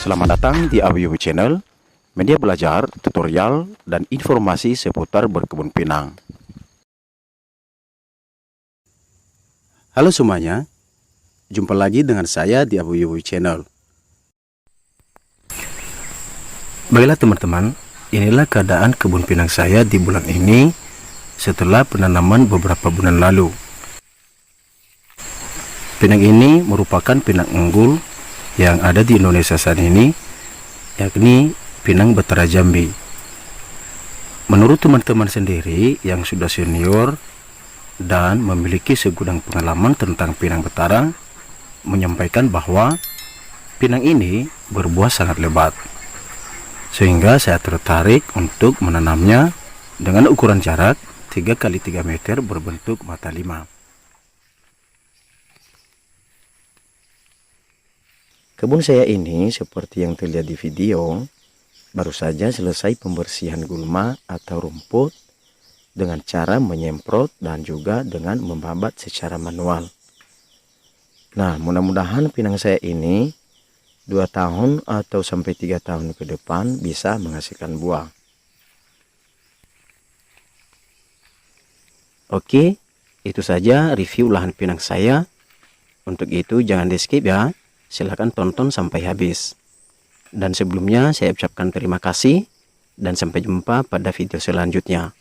Selamat datang di Awiyu Channel, media belajar, tutorial, dan informasi seputar berkebun pinang. Halo semuanya, jumpa lagi dengan saya di Awiyu Channel. Baiklah teman-teman, inilah keadaan kebun pinang saya di bulan ini setelah penanaman beberapa bulan lalu. Pinang ini merupakan pinang unggul yang ada di Indonesia saat ini, yakni pinang Betara Jambi. Menurut teman-teman sendiri yang sudah senior dan memiliki segudang pengalaman tentang pinang Betara, menyampaikan bahwa pinang ini berbuah sangat lebat, sehingga saya tertarik untuk menanamnya dengan ukuran jarak 3 x 3 meter berbentuk mata 5. Kebun saya ini seperti yang terlihat di video, baru saja selesai pembersihan gulma atau rumput dengan cara menyemprot dan juga dengan membabat secara manual. Nah, mudah-mudahan pinang saya ini 2 tahun atau sampai 3 tahun ke depan bisa menghasilkan buah. Oke, itu saja review lahan pinang saya. Untuk itu jangan di skip ya. Silahkan tonton sampai habis. Dan sebelumnya saya ucapkan terima kasih dan sampai jumpa pada video selanjutnya.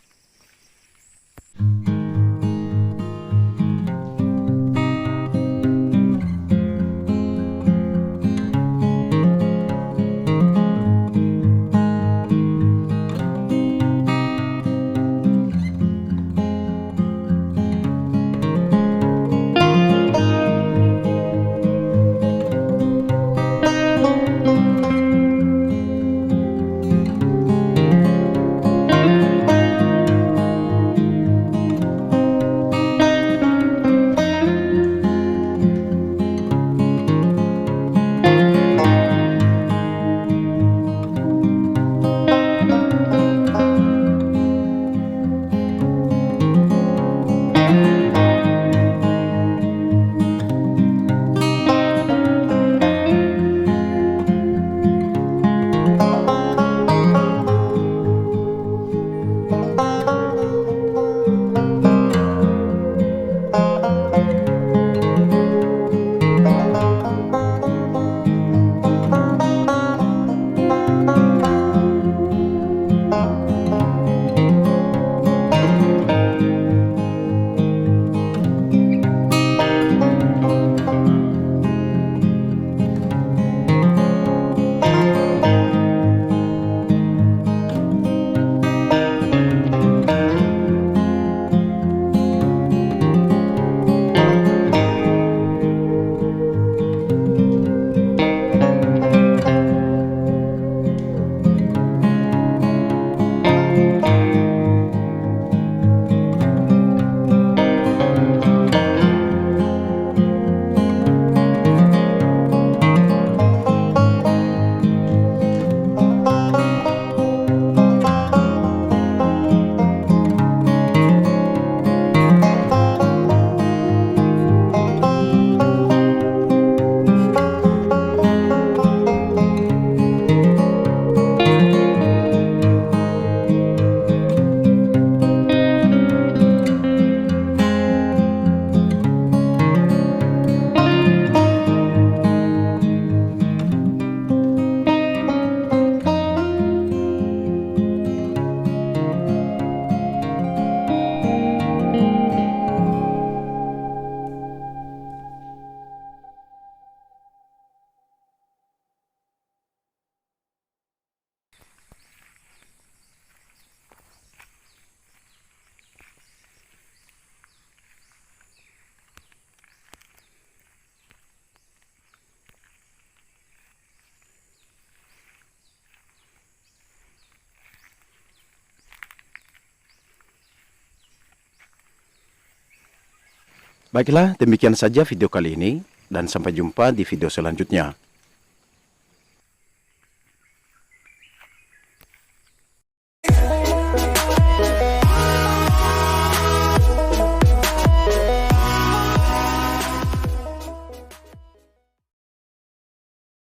Baiklah, demikian saja video kali ini dan sampai jumpa di video selanjutnya.